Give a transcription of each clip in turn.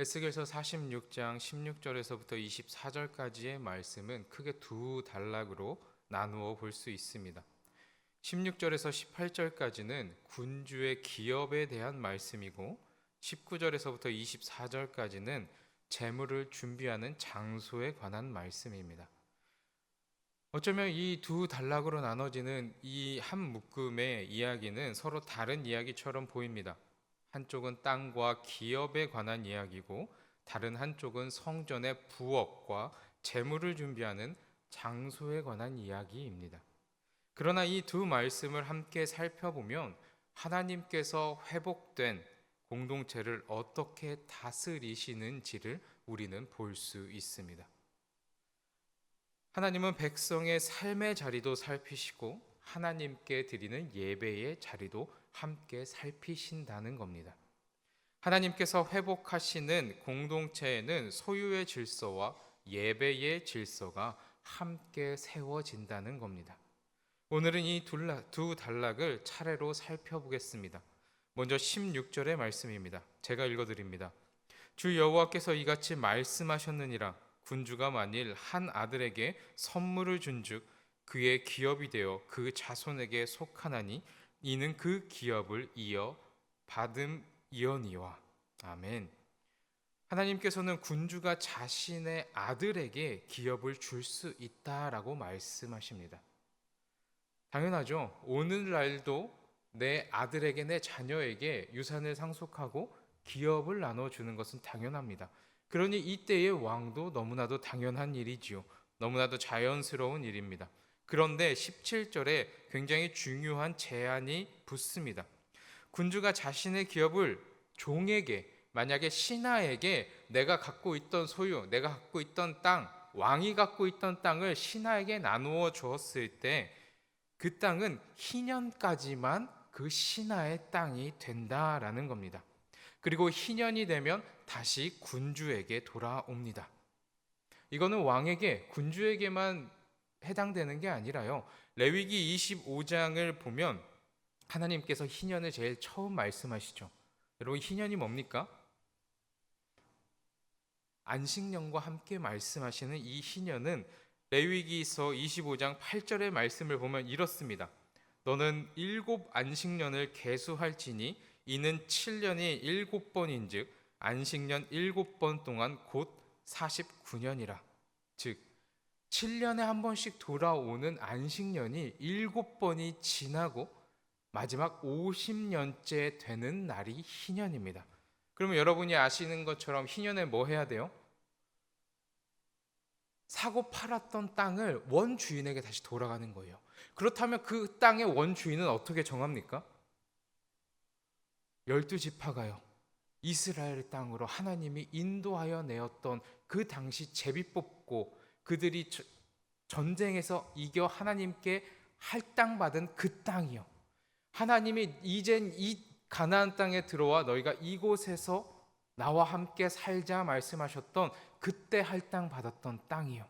에스겔서 46장 16절에서부터 24절까지의 말씀은 크게 두 단락으로 나누어 볼 수 있습니다. 16절에서 18절까지는 군주의 기업에 대한 말씀이고 19절에서부터 24절까지는 재물을 준비하는 장소에 관한 말씀입니다. 어쩌면 이 두 단락으로 나눠지는 이 한 묶음의 이야기는 서로 다른 이야기처럼 보입니다. 한쪽은 땅과 기업에 관한 이야기고 다른 한쪽은 성전의 부엌과 재물을 준비하는 장소에 관한 이야기입니다. 그러나 이 두 말씀을 함께 살펴보면 하나님께서 회복된 공동체를 어떻게 다스리시는지를 우리는 볼 수 있습니다. 하나님은 백성의 삶의 자리도 살피시고 하나님께 드리는 예배의 자리도 함께 살피신다는 겁니다. 하나님께서 회복하시는 공동체에는 소유의 질서와 예배의 질서가 함께 세워진다는 겁니다. 오늘은 이 두 단락을 차례로 살펴보겠습니다. 먼저 16절의 말씀입니다. 제가 읽어드립니다. 주 여호와께서 이같이 말씀하셨느니라. 군주가 만일 한 아들에게 선물을 준즉 그의 기업이 되어 그 자손에게 속하나니 이는 그 기업을 이어 받음이어니와. 아멘. 하나님께서는 군주가 자신의 아들에게 기업을 줄 수 있다라고 말씀하십니다. 당연하죠. 오늘날도 내 아들에게, 내 자녀에게 유산을 상속하고 기업을 나눠주는 것은 당연합니다. 그러니 이때의 왕도 너무나도 당연한 일이지요. 너무나도 자연스러운 일입니다. 그런데 17절에 굉장히 중요한 제한이 붙습니다. 군주가 자신의 기업을 종에게, 만약에 신하에게 내가 갖고 있던 소유, 내가 갖고 있던 땅, 왕이 갖고 있던 땅을 신하에게 나누어 주었을 때 그 땅은 희년까지만 그 신하의 땅이 된다라는 겁니다. 그리고 희년이 되면 다시 군주에게 돌아옵니다. 이거는 왕에게, 군주에게만 해당되는 게 아니라요. 레위기 25장을 보면 하나님께서 희년을 제일 처음 말씀하시죠. 여러분, 희년이 뭡니까? 안식년과 함께 말씀하시는 이 희년은 레위기서 25장 8절의 말씀을 보면 이렇습니다. 너는 7 안식년을 계수할지니 이는 7년이 7번인즉 안식년 7번 동안 곧 49년이라. 즉 7년에 한 번씩 돌아오는 안식년이 7번이 지나고 마지막 50년째 되는 날이 희년입니다. 그러면 여러분이 아시는 것처럼 희년에 뭐 해야 돼요? 사고 팔았던 땅을 원주인에게 다시 돌아가는 거예요. 그렇다면 그 땅의 원주인은 어떻게 정합니까? 12지파가요. 이스라엘 땅으로 하나님이 인도하여 내었던 그 당시 제비 뽑고 그들이 전쟁에서 이겨 하나님께 할당받은 그 땅이요. 하나님이 이젠 이 가나안 땅에 들어와 너희가 이곳에서 나와 함께 살자 말씀하셨던 그때 할당받았던 땅이요.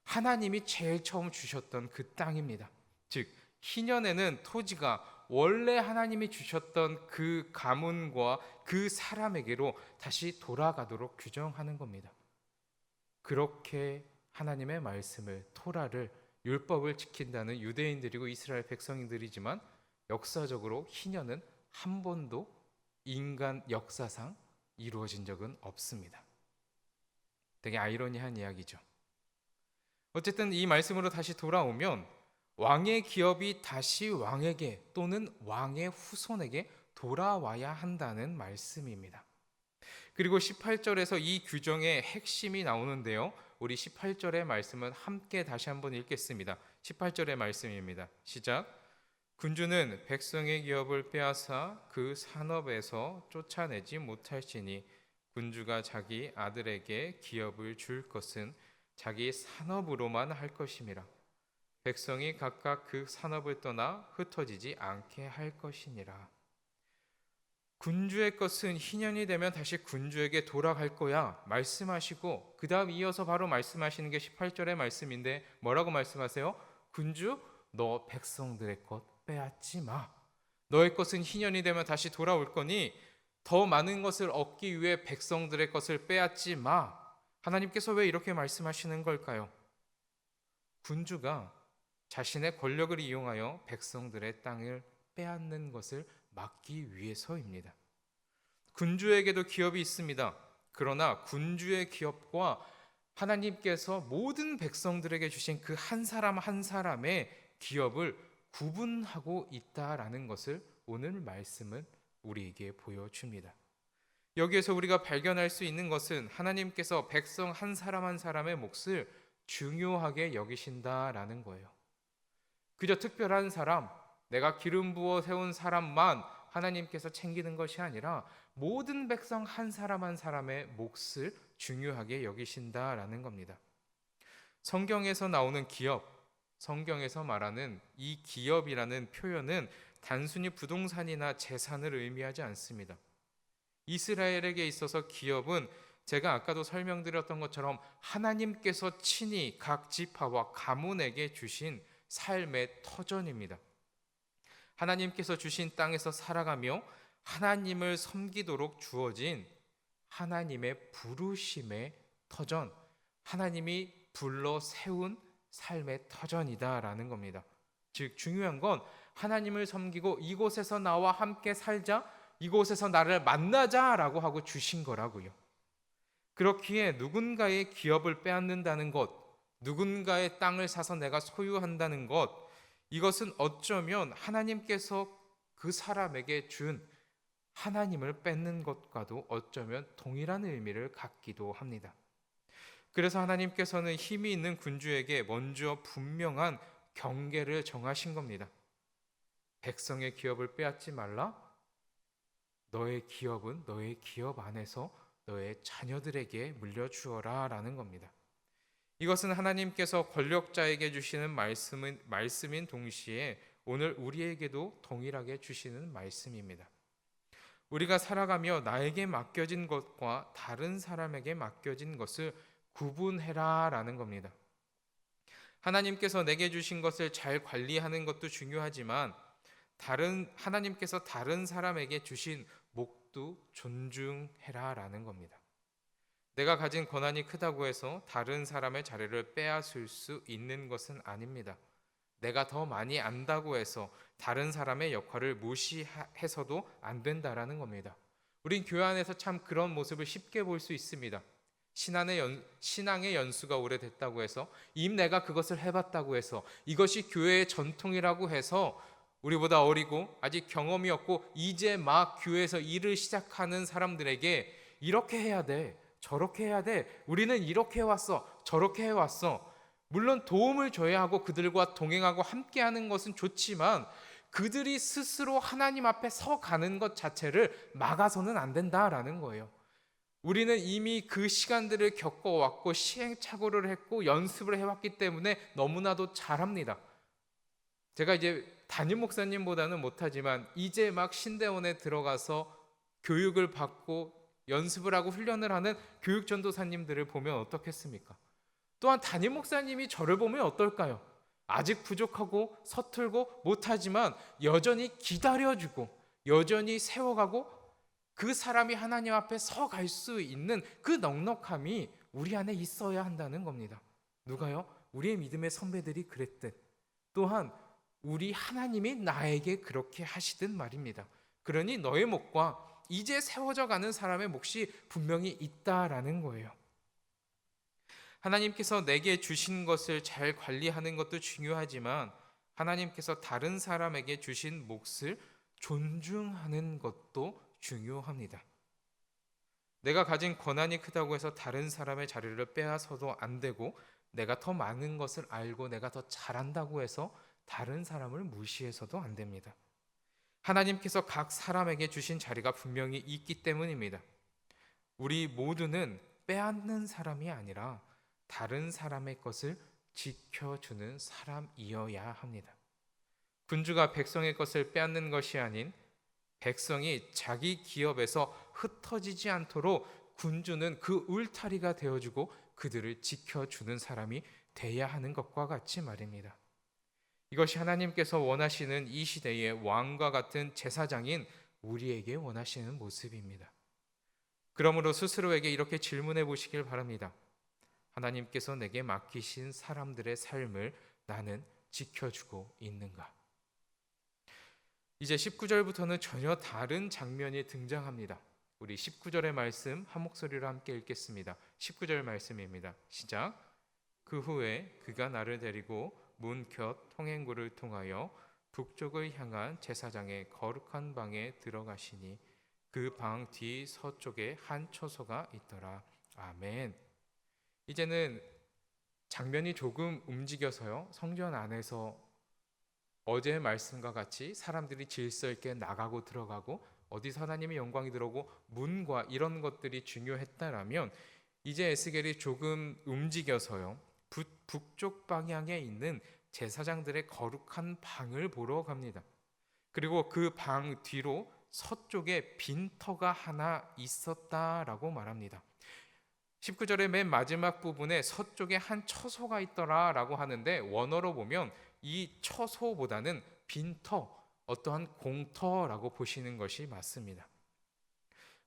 하나님이 제일 처음 주셨던 그 땅입니다. 즉 희년에는 토지가 원래 하나님이 주셨던 그 가문과 그 사람에게로 다시 돌아가도록 규정하는 겁니다. 그렇게 하나님의 말씀을, 토라를, 율법을 지킨다는 유대인들이고 이스라엘 백성들이지만 역사적으로 희년은 한 번도 인간 역사상 이루어진 적은 없습니다. 되게 아이러니한 이야기죠. 어쨌든 이 말씀으로 다시 돌아오면 왕의 기업이 다시 왕에게 또는 왕의 후손에게 돌아와야 한다는 말씀입니다. 그리고 18절에서 이 규정의 핵심이 나오는데요. 우리 18절의 말씀은 함께 다시 한번 읽겠습니다. 18절의 말씀입니다. 시작. 군주는 백성의 기업을 빼앗아 그 산업에서 쫓아내지 못할지니 군주가 자기 아들에게 기업을 줄 것은 자기 산업으로만 할 것임이라. 백성이 각각 그 산업을 떠나 흩어지지 않게 할 것이니라. 군주의 것은 희년이 되면 다시 군주에게 돌아갈 거야 말씀하시고 그 다음 이어서 바로 말씀하시는 게 18절의 말씀인데 뭐라고 말씀하세요? 군주 너 백성들의 것 빼앗지 마. 너의 것은 희년이 되면 다시 돌아올 거니 더 많은 것을 얻기 위해 백성들의 것을 빼앗지 마. 하나님께서 왜 이렇게 말씀하시는 걸까요? 군주가 자신의 권력을 이용하여 백성들의 땅을 빼앗는 것을 막기 위해서입니다. 군주에게도 기업이 있습니다. 그러나 군주의 기업과 하나님께서 모든 백성들에게 주신 그 한 사람 한 사람의 기업을 구분하고 있다라는 것을 오늘 말씀은 우리에게 보여줍니다. 여기에서 우리가 발견할 수 있는 것은 하나님께서 백성 한 사람 한 사람의 몫을 중요하게 여기신다라는 거예요. 그저 특별한 사람, 내가 기름 부어 세운 사람만 하나님께서 챙기는 것이 아니라 모든 백성 한 사람 한 사람의 몫을 중요하게 여기신다라는 겁니다. 성경에서 나오는 기업, 성경에서 말하는 이 기업이라는 표현은 단순히 부동산이나 재산을 의미하지 않습니다. 이스라엘에게 있어서 기업은 제가 아까도 설명드렸던 것처럼 하나님께서 친히 각 지파와 가문에게 주신 삶의 터전입니다. 하나님께서 주신 땅에서 살아가며 하나님을 섬기도록 주어진 하나님의 부르심의 터전, 하나님이 불러 세운 삶의 터전이다라는 겁니다. 즉 중요한 건 하나님을 섬기고 이곳에서 나와 함께 살자, 이곳에서 나를 만나자라고 하고 주신 거라고요. 그렇기에 누군가의 기업을 빼앗는다는 것, 누군가의 땅을 사서 내가 소유한다는 것, 이것은 어쩌면 하나님께서 그 사람에게 준 하나님을 뺏는 것과도 어쩌면 동일한 의미를 갖기도 합니다. 그래서 하나님께서는 힘이 있는 군주에게 먼저 분명한 경계를 정하신 겁니다. 백성의 기업을 빼앗지 말라. 너의 기업은 너의 기업 안에서 너의 자녀들에게 물려주어라 라는 겁니다. 이것은 하나님께서 권력자에게 주시는 말씀인 동시에 오늘 우리에게도 동일하게 주시는 말씀입니다. 우리가 살아가며 나에게 맡겨진 것과 다른 사람에게 맡겨진 것을 구분해라 라는 겁니다. 하나님께서 내게 주신 것을 잘 관리하는 것도 중요하지만 하나님께서 다른 사람에게 주신 목도 존중해라 라는 겁니다. 내가 가진 권한이 크다고 해서 다른 사람의 자리를 빼앗을 수 있는 것은 아닙니다. 내가 더 많이 안다고 해서 다른 사람의 역할을 무시해서도 안 된다라는 겁니다. 우린 교회 안에서 참 그런 모습을 쉽게 볼 수 있습니다. 신앙의 연수가 오래됐다고 해서 내가 그것을 해봤다고 해서 이것이 교회의 전통이라고 해서 우리보다 어리고 아직 경험이 없고 이제 막 교회에서 일을 시작하는 사람들에게 이렇게 해야 돼, 저렇게 해야 돼, 우리는 이렇게 해왔어, 저렇게 해왔어. 물론 도움을 줘야 하고 그들과 동행하고 함께하는 것은 좋지만 그들이 스스로 하나님 앞에 서가는 것 자체를 막아서는 안 된다라는 거예요. 우리는 이미 그 시간들을 겪어왔고 시행착오를 했고 연습을 해왔기 때문에 너무나도 잘합니다. 제가 이제 담임 목사님보다는 못하지만 이제 막 신대원에 들어가서 교육을 받고 연습을 하고 훈련을 하는 교육전도사님들을 보면 어떻겠습니까? 또한 담임 목사님이 저를 보면 어떨까요? 아직 부족하고 서툴고 못하지만 여전히 기다려주고 여전히 세워가고 그 사람이 하나님 앞에 서갈 수 있는 그 넉넉함이 우리 안에 있어야 한다는 겁니다. 누가요? 우리의 믿음의 선배들이 그랬듯 또한 우리 하나님이 나에게 그렇게 하시듯 말입니다. 그러니 너의 몫과 이제 세워져 가는 사람의 몫이 분명히 있다라는 거예요. 하나님께서 내게 주신 것을 잘 관리하는 것도 중요하지만 하나님께서 다른 사람에게 주신 몫을 존중하는 것도 중요합니다. 내가 가진 권한이 크다고 해서 다른 사람의 자리를 빼앗아서도 안 되고 내가 더 많은 것을 알고 내가 더 잘한다고 해서 다른 사람을 무시해서도 안 됩니다. 하나님께서 각 사람에게 주신 자리가 분명히 있기 때문입니다. 우리 모두는 빼앗는 사람이 아니라 다른 사람의 것을 지켜주는 사람이어야 합니다. 군주가 백성의 것을 빼앗는 것이 아닌 백성이 자기 기업에서 흩어지지 않도록 군주는 그 울타리가 되어주고 그들을 지켜주는 사람이 돼야 하는 것과 같이 말입니다. 이것이 하나님께서 원하시는 이 시대의 왕과 같은 제사장인 우리에게 원하시는 모습입니다. 그러므로 스스로에게 이렇게 질문해 보시길 바랍니다. 하나님께서 내게 맡기신 사람들의 삶을 나는 지켜주고 있는가? 이제 19절부터는 전혀 다른 장면이 등장합니다. 우리 19절의 말씀 한 목소리로 함께 읽겠습니다. 19절 말씀입니다. 시작. 그 후에 그가 나를 데리고 문 곁 통행구를 통하여 북쪽을 향한 제사장의 거룩한 방에 들어가시니 그 방 뒤 서쪽에 한 처소가 있더라. 아멘. 이제는 장면이 조금 움직여서요. 성전 안에서 어제의 말씀과 같이 사람들이 질서 있게 나가고 들어가고 어디서 하나님의 영광이 들어오고 문과 이런 것들이 중요했다라면 이제 에스겔이 조금 움직여서요. 북쪽 방향에 있는 제사장들의 거룩한 방을 보러 갑니다. 그리고 그 방 뒤로 서쪽에 빈터가 하나 있었다라고 말합니다. 19절의 맨 마지막 부분에 서쪽에 한 처소가 있더라라고 하는데 원어로 보면 이 처소보다는 빈터, 어떠한 공터라고 보시는 것이 맞습니다.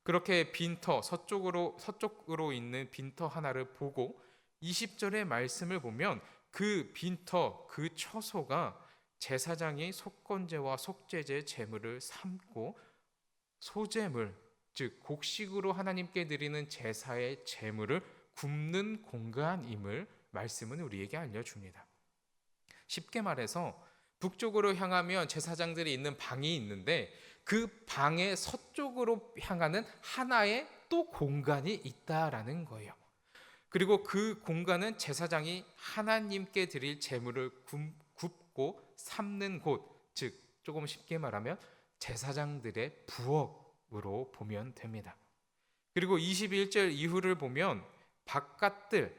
그렇게 빈터, 서쪽으로 있는 빈터 하나를 보고 20절의 말씀을 보면 그 빈터, 그 처소가 제사장이 속건제와 속죄제 제물을 삼고 소제물, 즉 곡식으로 하나님께 드리는 제사의 제물을 굽는 공간임을 말씀은 우리에게 알려줍니다. 쉽게 말해서 북쪽으로 향하면 제사장들이 있는 방이 있는데 그 방의 서쪽으로 향하는 하나의 또 공간이 있다라는 거예요. 그리고 그 공간은 제사장이 하나님께 드릴 제물을 굽고 삶는 곳, 즉 조금 쉽게 말하면 제사장들의 부엌으로 보면 됩니다. 그리고 21절 이후를 보면 바깥들,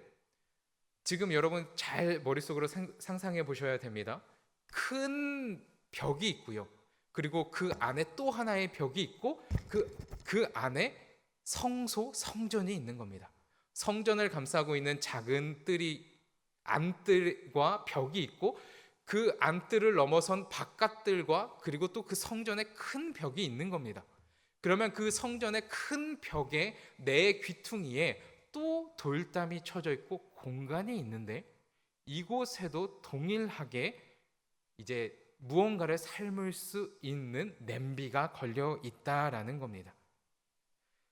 지금 여러분 잘 머릿속으로 상상해 보셔야 됩니다. 큰 벽이 있고요. 그리고 그 안에 또 하나의 벽이 있고 그 안에 성전이 있는 겁니다. 성전을 감싸고 있는 작은 안뜰과 벽이 있고 그 안뜰을 넘어선 바깥들과 그리고 또 그 성전에 큰 벽이 있는 겁니다. 그러면 그 성전의 큰 벽에 네 귀퉁이에 또 돌담이 쳐져 있고 공간이 있는데 이곳에도 동일하게 이제 무언가를 삶을 수 있는 냄비가 걸려 있다라는 겁니다.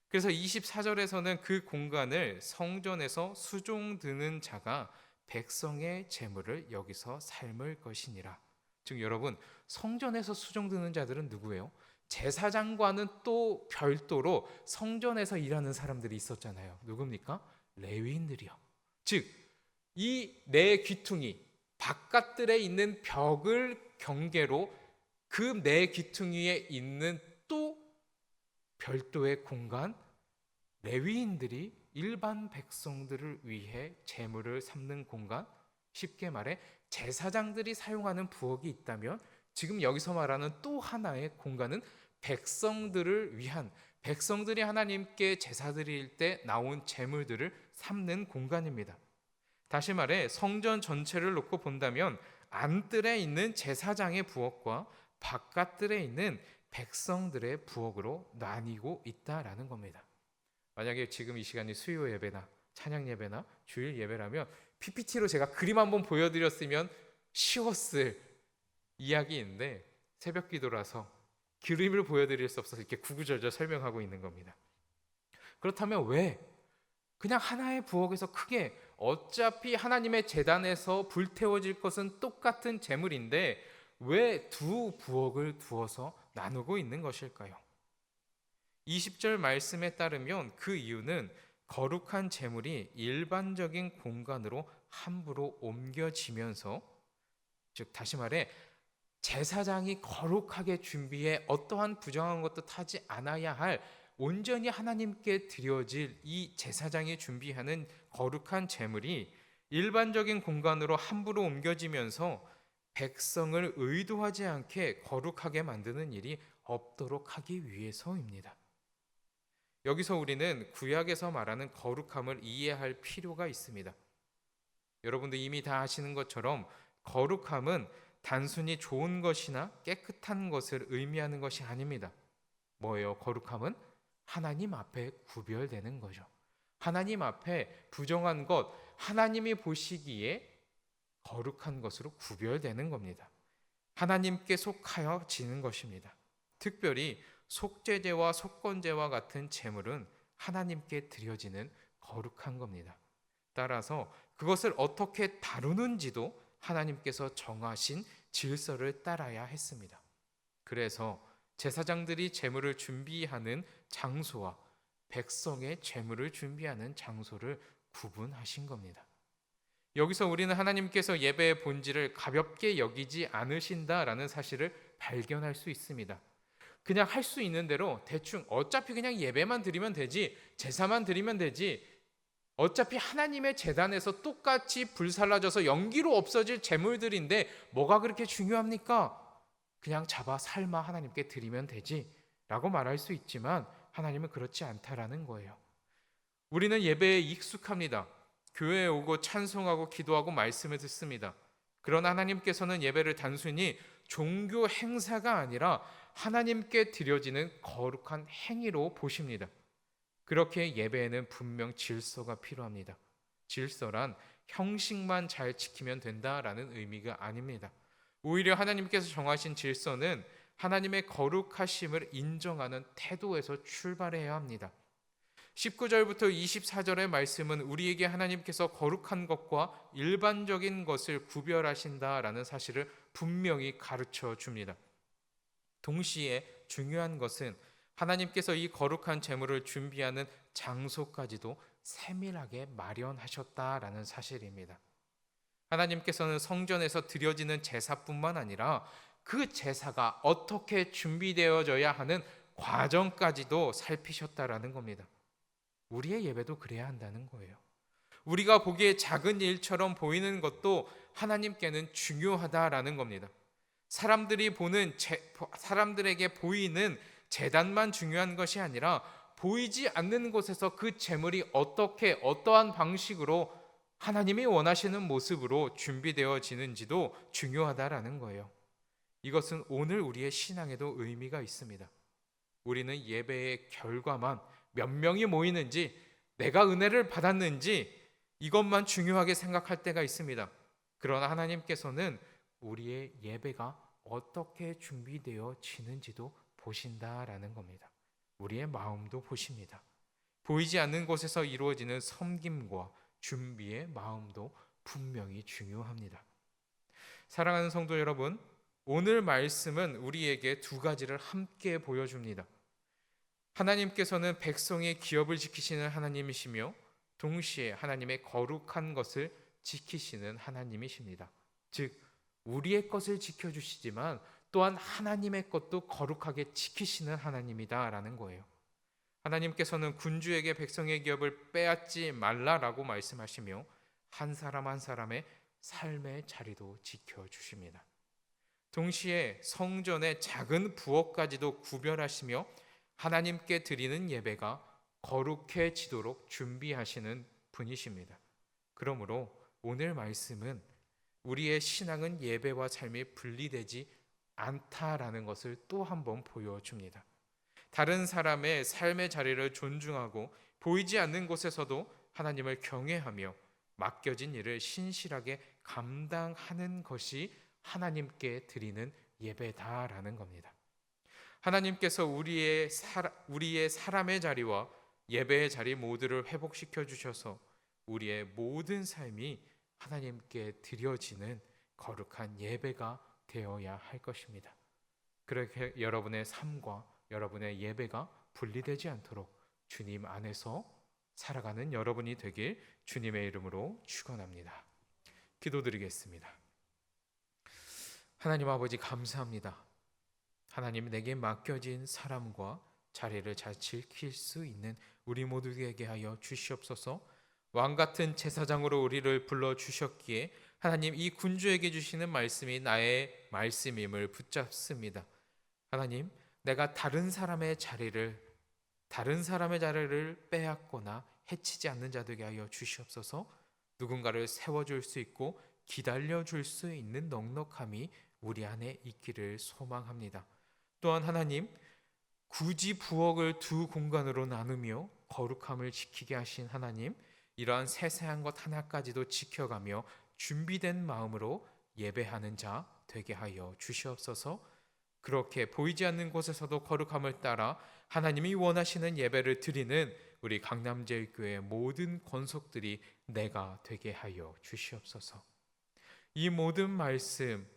그래서 24절에서는 그 공간을 성전에서 수종드는 자가 백성의 재물을 여기서 삶을 것이니라. 즉 여러분, 성전에서 수종드는 자들은 누구예요? 제사장과는 또 별도로 성전에서 일하는 사람들이 있었잖아요. 누굽니까? 레위인들이요. 즉 이 네 귀퉁이 바깥들에 있는 벽을 경계로 그 네 귀퉁이에 있는 또 별도의 공간, 레위인들이 일반 백성들을 위해 제물을 삼는 공간, 쉽게 말해 제사장들이 사용하는 부엌이 있다면 지금 여기서 말하는 또 하나의 공간은 백성들을 위한, 백성들이 하나님께 제사 드릴 때 나온 제물들을 삼는 공간입니다. 다시 말해 성전 전체를 놓고 본다면 안뜰에 있는 제사장의 부엌과 바깥뜰에 있는 백성들의 부엌으로 나뉘고 있다라는 겁니다. 만약에 지금 이 시간이 수요 예배나 찬양 예배나 주일 예배라면 PPT로 제가 그림 한번 보여드렸으면 쉬웠을 이야기인데 새벽 기도라서 그림을 보여드릴 수 없어서 이렇게 구구절절 설명하고 있는 겁니다. 그렇다면 왜 그냥 하나의 부엌에서 크게, 어차피 하나님의 제단에서 불태워질 것은 똑같은 제물인데 왜 두 부엌을 두어서 나누고 있는 것일까요? 20절 말씀에 따르면 그 이유는 거룩한 제물이 일반적인 공간으로 함부로 옮겨지면서, 즉 다시 말해 제사장이 거룩하게 준비해 어떠한 부정한 것도 타지 않아야 할 온전히 하나님께 드려질 이 제사장이 준비하는 거룩한 제물이 일반적인 공간으로 함부로 옮겨지면서 백성을 의도하지 않게 거룩하게 만드는 일이 없도록 하기 위해서입니다. 여기서 우리는 구약에서 말하는 거룩함을 이해할 필요가 있습니다. 여러분들 이미 다 아시는 것처럼 거룩함은 단순히 좋은 것이나 깨끗한 것을 의미하는 것이 아닙니다. 뭐예요? 거룩함은 하나님 앞에 구별되는 거죠. 하나님 앞에 부정한 것, 하나님이 보시기에 거룩한 것으로 구별되는 겁니다. 하나님께 속하여 지는 것입니다. 특별히 속죄제와 속건제와 같은 제물은 하나님께 드려지는 거룩한 겁니다. 따라서 그것을 어떻게 다루는지도 하나님께서 정하신 질서를 따라야 했습니다. 그래서 제사장들이 제물을 준비하는 장소와 백성의 제물을 준비하는 장소를 구분하신 겁니다. 여기서 우리는 하나님께서 예배의 본질을 가볍게 여기지 않으신다라는 사실을 발견할 수 있습니다. 그냥 할 수 있는 대로 대충 어차피 그냥 예배만 드리면 되지, 제사만 드리면 되지, 어차피 하나님의 제단에서 똑같이 불살라져서 연기로 없어질 제물들인데 뭐가 그렇게 중요합니까? 그냥 잡아 삶아 하나님께 드리면 되지 라고 말할 수 있지만 하나님은 그렇지 않다라는 거예요. 우리는 예배에 익숙합니다. 교회에 오고 찬송하고 기도하고 말씀을 듣습니다. 그러나 하나님께서는 예배를 단순히 종교 행사가 아니라 하나님께 드려지는 거룩한 행위로 보십니다. 그렇게 예배에는 분명 질서가 필요합니다. 질서란 형식만 잘 지키면 된다라는 의미가 아닙니다. 오히려 하나님께서 정하신 질서는 하나님의 거룩하심을 인정하는 태도에서 출발해야 합니다. 19절부터 24절의 말씀은 우리에게 하나님께서 거룩한 것과 일반적인 것을 구별하신다라는 사실을 분명히 가르쳐 줍니다. 동시에 중요한 것은 하나님께서 이 거룩한 제물을 준비하는 장소까지도 세밀하게 마련하셨다라는 사실입니다. 하나님께서는 성전에서 드려지는 제사뿐만 아니라 그 제사가 어떻게 준비되어져야 하는 과정까지도 살피셨다라는 겁니다. 우리의 예배도 그래야 한다는 거예요. 우리가 보기에 작은 일처럼 보이는 것도 하나님께는 중요하다라는 겁니다. 사람들에게 보이는 제단만 중요한 것이 아니라 보이지 않는 곳에서 그 제물이 어떠한 방식으로 하나님이 원하시는 모습으로 준비되어지는지도 중요하다라는 거예요. 이것은 오늘 우리의 신앙에도 의미가 있습니다. 우리는 예배의 결과만 몇 명이 모이는지 내가 은혜를 받았는지 이것만 중요하게 생각할 때가 있습니다. 그러나 하나님께서는 우리의 예배가 어떻게 준비되어지는지도 보신다라는 겁니다. 우리의 마음도 보십니다. 보이지 않는 곳에서 이루어지는 섬김과 준비의 마음도 분명히 중요합니다. 사랑하는 성도 여러분, 오늘 말씀은 우리에게 두 가지를 함께 보여줍니다. 하나님께서는 백성의 기업을 지키시는 하나님이시며 동시에 하나님의 거룩한 것을 지키시는 하나님이십니다. 즉 우리의 것을 지켜주시지만 또한 하나님의 것도 거룩하게 지키시는 하나님이다라는 거예요. 하나님께서는 군주에게 백성의 기업을 빼앗지 말라라고 말씀하시며 한 사람 한 사람의 삶의 자리도 지켜주십니다. 동시에 성전의 작은 부엌까지도 구별하시며 하나님께 드리는 예배가 거룩해지도록 준비하시는 분이십니다. 그러므로 오늘 말씀은 우리의 신앙은 예배와 삶이 분리되지 않다라는 것을 또 한 번 보여줍니다. 다른 사람의 삶의 자리를 존중하고 보이지 않는 곳에서도 하나님을 경외하며 맡겨진 일을 신실하게 감당하는 것이 하나님께 드리는 예배다라는 겁니다. 하나님께서 우리의 사람의 자리와 예배의 자리 모두를 회복시켜 주셔서 우리의 모든 삶이 하나님께 드려지는 거룩한 예배가 되어야 할 것입니다. 그렇게 여러분의 삶과 여러분의 예배가 분리되지 않도록 주님 안에서 살아가는 여러분이 되길 주님의 이름으로 축원합니다. 기도드리겠습니다. 하나님 아버지 감사합니다. 하나님 내게 맡겨진 사람과 자리를 잘 지킬 수 있는 우리 모두에게 하여 주시옵소서. 왕같은 제사장으로 우리를 불러주셨기에 하나님 이 군주에게 주시는 말씀이 나의 말씀임을 붙잡습니다. 하나님 내가 다른 사람의 자리를 빼앗거나 해치지 않는 자 되게 하여 주시옵소서. 누군가를 세워줄 수 있고 기다려줄 수 있는 넉넉함이 우리 안에 있기를 소망합니다. 또한 하나님 굳이 부엌을 두 공간으로 나누며 거룩함을 지키게 하신 하나님, 이러한 세세한 것 하나까지도 지켜가며 준비된 마음으로 예배하는 자 되게 하여 주시옵소서. 그렇게 보이지 않는 곳에서도 거룩함을 따라 하나님이 원하시는 예배를 드리는 우리 강남제일교회 모든 권속들이 내가 되게 하여 주시옵소서. 이 모든 말씀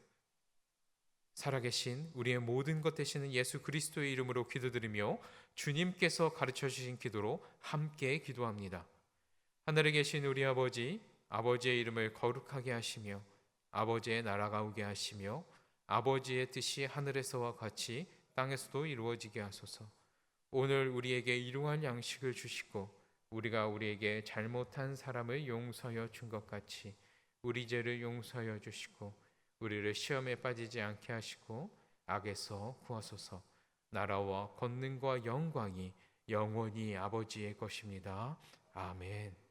살아계신 우리의 모든 것 되시는 예수 그리스도의 이름으로 기도드리며 주님께서 가르쳐 주신 기도로 함께 기도합니다. 하늘에 계신 우리 아버지, 아버지의 이름을 거룩하게 하시며 아버지의 나라가 오게 하시며 아버지의 뜻이 하늘에서와 같이 땅에서도 이루어지게 하소서. 오늘 우리에게 일용할 양식을 주시고 우리가 우리에게 잘못한 사람을 용서하여 준 것 같이 우리 죄를 용서하여 주시고 우리를 시험에 빠지지 않게 하시고 악에서 구하소서. 나라와 권능과 영광이 영원히 아버지의 것입니다. 아멘.